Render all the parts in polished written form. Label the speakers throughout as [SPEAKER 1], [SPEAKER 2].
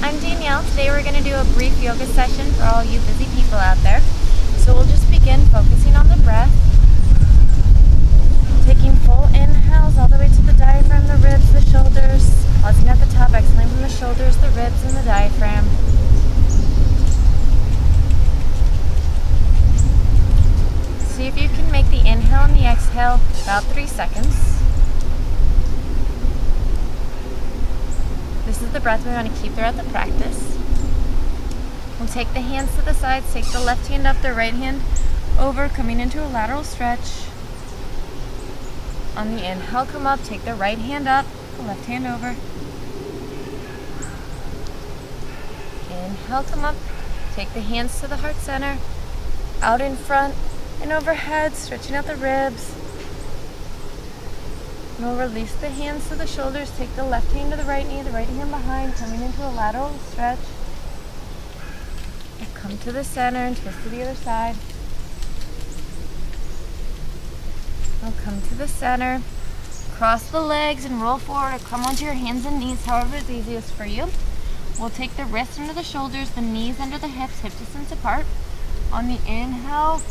[SPEAKER 1] I'm Danielle. Today we're going to do a brief yoga session for all you busy people out there. So we'll just begin focusing on the breath. Taking full inhales all the way to the diaphragm, the ribs, the shoulders. Pausing at the top, exhaling from the shoulders, the ribs, and the diaphragm. See if you can make the inhale and the exhale about 3 seconds. This is the breath we want to keep throughout the practice. We'll take the hands to the sides, take the left hand up, the right hand over, coming into a lateral stretch. On the inhale, come up, take the right hand up, the left hand over. Inhale, come up, take the hands to the heart center, out in front and overhead, stretching out the ribs. And we'll release the hands to the shoulders, take the left hand to the right knee, the right hand behind, coming into a lateral stretch. We'll come to the center and twist to the other side. We'll come to the center, cross the legs and roll forward or come onto your hands and knees, however is easiest for you. We'll take the wrists under the shoulders, the knees under the hips, hip distance apart. On the inhale,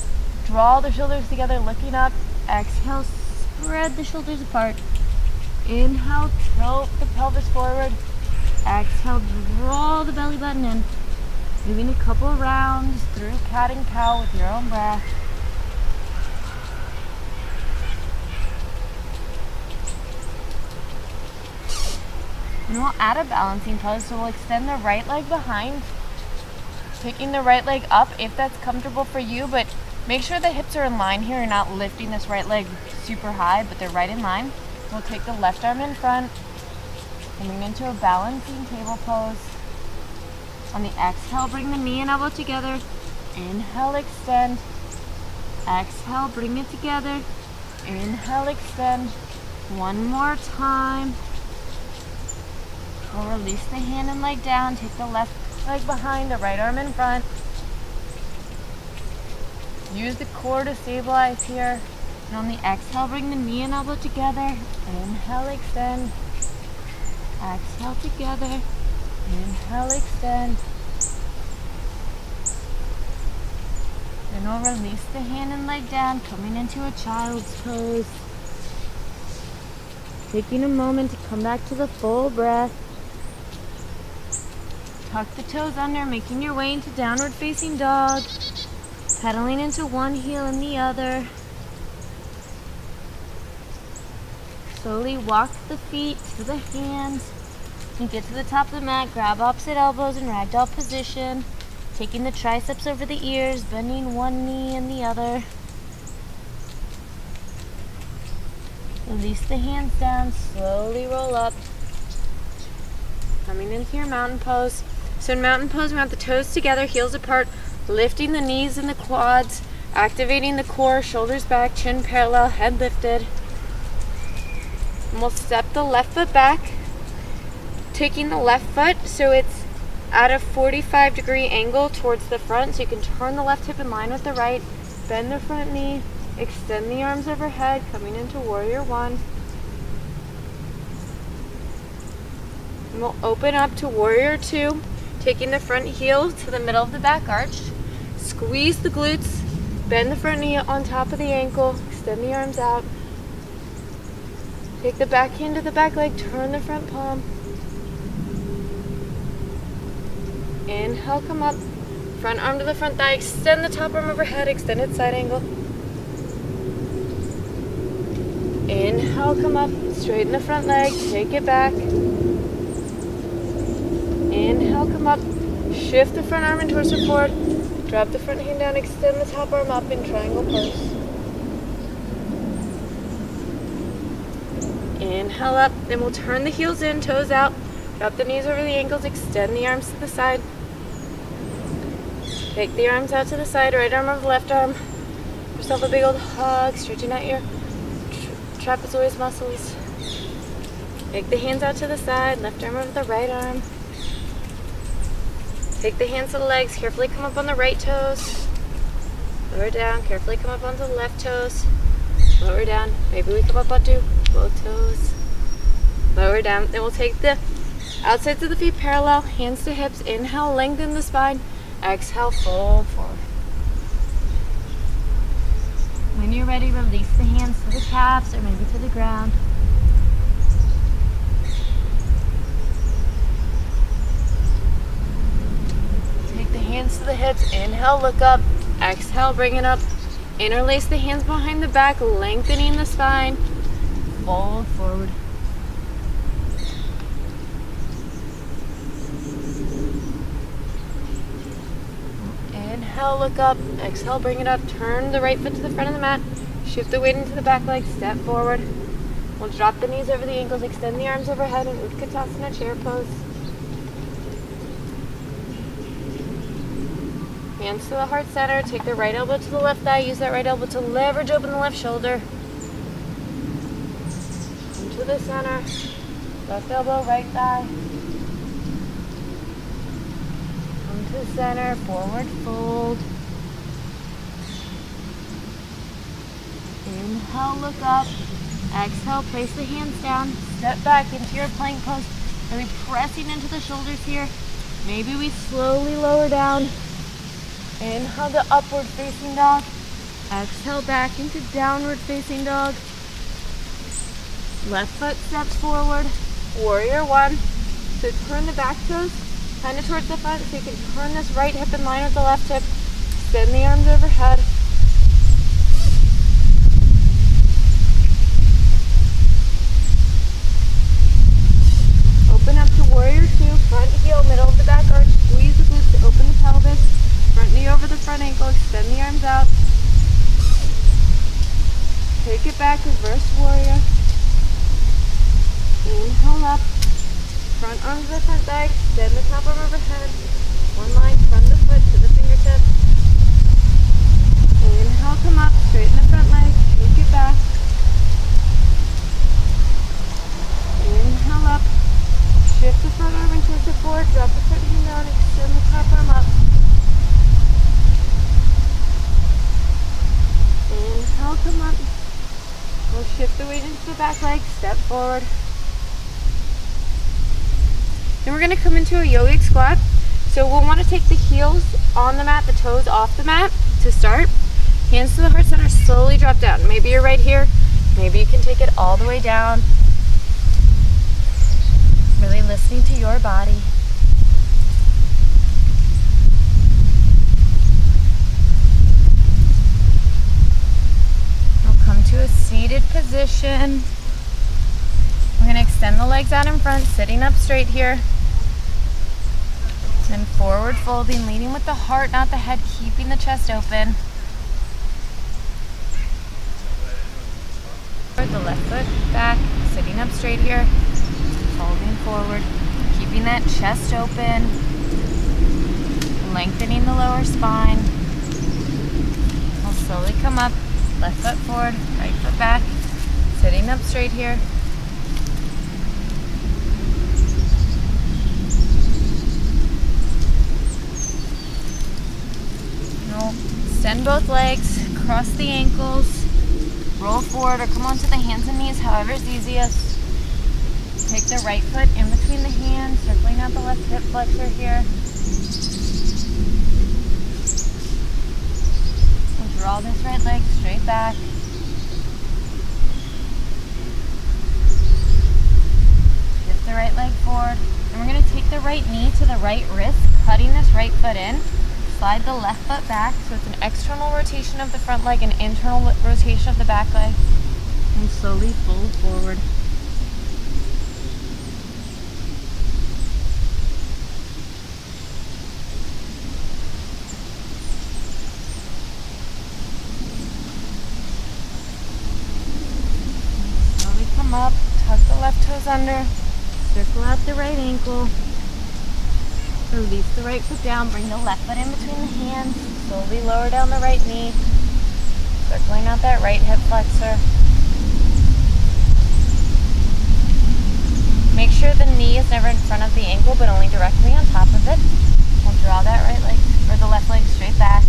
[SPEAKER 1] draw the shoulders together, looking up. Exhale, spread the shoulders apart. Inhale, tilt the pelvis forward. Exhale, draw the belly button in. Moving a couple of rounds through cat and cow with your own breath. And we'll add a balancing pose, so we'll extend the right leg behind, picking the right leg up if that's comfortable for you, but make sure the hips are in line here. You're not lifting this right leg super high, but they're right in line. We'll take the left arm in front, coming into a balancing table pose. On the exhale, bring the knee and elbow together. Inhale, extend. Exhale, bring it together. Inhale, extend. One more time. We'll release the hand and leg down. Take the left leg behind, the right arm in front. Use the core to stabilize here. And on the exhale, bring the knee and elbow together. Inhale, extend. Exhale together. Inhale, extend. Then we'll release the hand and leg down, coming into a child's pose. Taking a moment to come back to the full breath. Tuck the toes under, making your way into downward facing dog. Pedaling into one heel and the other. Slowly walk the feet to the hands. And get to the top of the mat, grab opposite elbows in ragdoll position. Taking the triceps over the ears, bending one knee and the other. Release the hands down, slowly roll up. Coming into your mountain pose. So in mountain pose, we want the toes together, heels apart, lifting the knees and the quads, activating the core, shoulders back, chin parallel, head lifted. And we'll step the left foot back, taking the left foot so it's at a 45-degree angle towards the front, so you can turn the left hip in line with the right, bend the front knee, extend the arms overhead, coming into warrior one. And we'll open up to warrior two, taking the front heel to the middle of the back arch. Squeeze the glutes, bend the front knee on top of the ankle, extend the arms out. Take the back hand to the back leg, turn the front palm. Inhale, come up. Front arm to the front thigh, extend the top arm overhead, extended side angle. Inhale, come up, straighten the front leg, take it back. Inhale, come up, shift the front arm and torso forward, drop the front hand down, extend the top arm up in triangle pose. Inhale up, then we'll turn the heels in, toes out, drop the knees over the ankles, extend the arms to the side. Take the arms out to the side, right arm over the left arm. Give yourself a big old hug, stretching out your trapezoid muscles. Take the hands out to the side, left arm over the right arm. Take the hands to the legs, carefully come up on the right toes. Lower down, carefully come up onto the left toes. Lower down, maybe we come up onto both toes. Lower down, then we'll take the Outsides of the feet parallel, hands to hips. Inhale, lengthen the spine. Exhale, fold forward. When you're ready, release the hands to the calves or maybe to the ground. Take the hands to the hips. Inhale, look up. Exhale, bring it up. Interlace the hands behind the back, lengthening the spine. Fold forward. Inhale, look up. Exhale, bring it up. Turn the right foot to the front of the mat. Shift the weight into the back leg. Step forward. We'll drop the knees over the ankles. Extend the arms overhead in Utkatasana chair pose. Hands to the heart center. Take the right elbow to the left thigh. Use that right elbow to leverage open the left shoulder. Into the center. Left elbow, right thigh. Come to the center. Forward fold. Inhale, look up. Exhale, place the hands down. Step back into your plank pose. Really pressing into the shoulders here. Maybe we slowly lower down. Inhale to upward facing dog. Exhale back into downward facing dog. Left foot steps forward. Warrior one. So turn the back toes kind of towards the front so you can turn this right hip in line with the left hip. Extend the arms overhead. Open up to warrior two. Front heel, middle of the back arch. Squeeze the glutes to open the pelvis. Front knee over the front ankle, extend the arms out. Take it back, reverse warrior. Inhale up. Front arms to the front thigh, extend the top arm overhead. One line, front of the foot to the fingertips. Inhale, come up, straighten the front leg, take it back. Inhale up. Shift the front arm and towards the forward, drop the front hand down, extend the top arm up. Inhale, come up. We'll shift the weight into the back leg, step forward. Then we're going to come into a yogic squat. So we'll want to take the heels on the mat, the toes off the mat to start. Hands to the heart center, slowly drop down. Maybe you're right here. Maybe you can take it all the way down. Really listening to your body. To a seated position. We're going to extend the legs out in front, sitting up straight here. Then forward folding, leading with the heart, not the head, keeping the chest open. The left foot back, sitting up straight here, folding forward, keeping that chest open, lengthening the lower spine. We'll slowly come up. Left foot forward, right foot back, sitting up straight here. Now extend both legs, cross the ankles, roll forward or come onto the hands and knees, however is easiest. Take the right foot in between the hands, circling out the left hip flexor here. Draw this right leg straight back. Shift the right leg forward. And we're going to take the right knee to the right wrist, cutting this right foot in. Slide the left foot back so it's an external rotation of the front leg and internal rotation of the back leg. And slowly fold forward. Up, tuck the left toes under, circle out the right ankle, release the right foot down, bring the left foot in between the hands, slowly lower down the right knee, circling out that right hip flexor. Make sure the knee is never in front of the ankle but only directly on top of it. We'll draw that right leg, or the left leg straight back.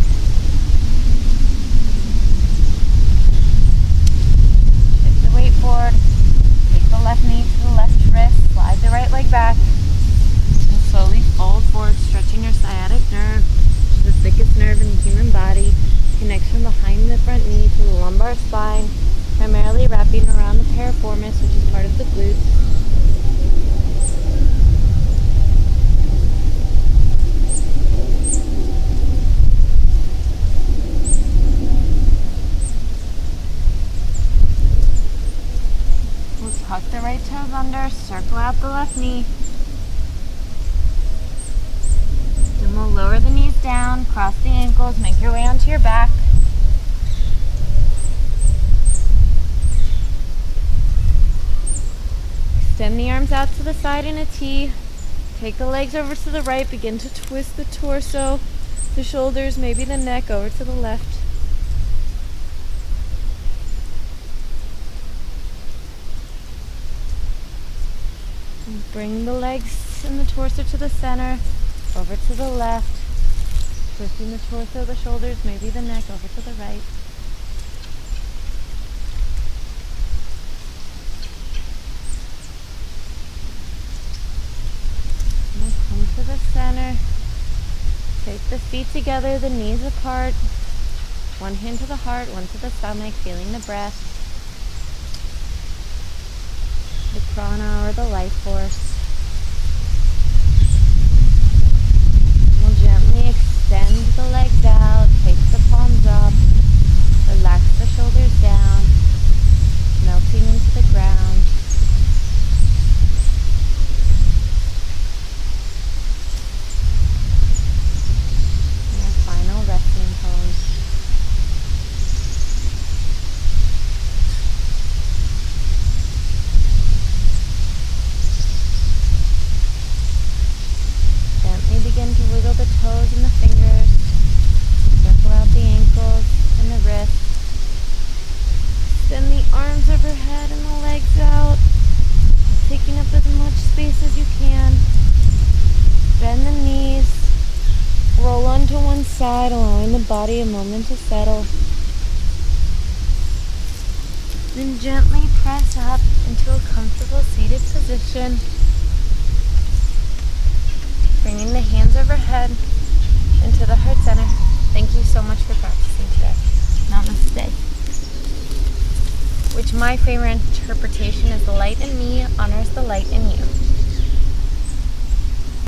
[SPEAKER 1] Shift the weight forward. The left knee to the left wrist, slide the right leg back, start stretching your sciatic nerve, which is the thickest nerve in the human body. Connects from behind the front knee to the lumbar spine, primarily wrapping around the piriformis, which is part of the glutes. We'll tuck the right toes under, circle out the left knee. Then we'll lower the knees down, cross the ankles, make your way onto your back. Extend the arms out to the side in a T. Take the legs over to the right, begin to twist the torso, the shoulders, maybe the neck over to the left. And bring the legs and the torso to the center, over to the left, twisting the torso, the shoulders, maybe the neck over to the right. And we'll come to the center. Take the feet together, the knees apart. One hand to the heart, one to the stomach, feeling the breath, the prana or the life force. We'll gently extend the legs out, take the palms up, relax the shoulders down, melting into the ground. And our final resting pose. Begin to wiggle the toes and the fingers, circle out the ankles and the wrists. Send the arms overhead and the legs out, taking up as much space as you can. Bend the knees, roll onto one side, allowing the body a moment to settle. Then gently press up into a comfortable seated position. Bringing the hands overhead into the heart center. Thank you so much for practicing today. Namaste. Which my favorite interpretation is the light in me honors the light in you.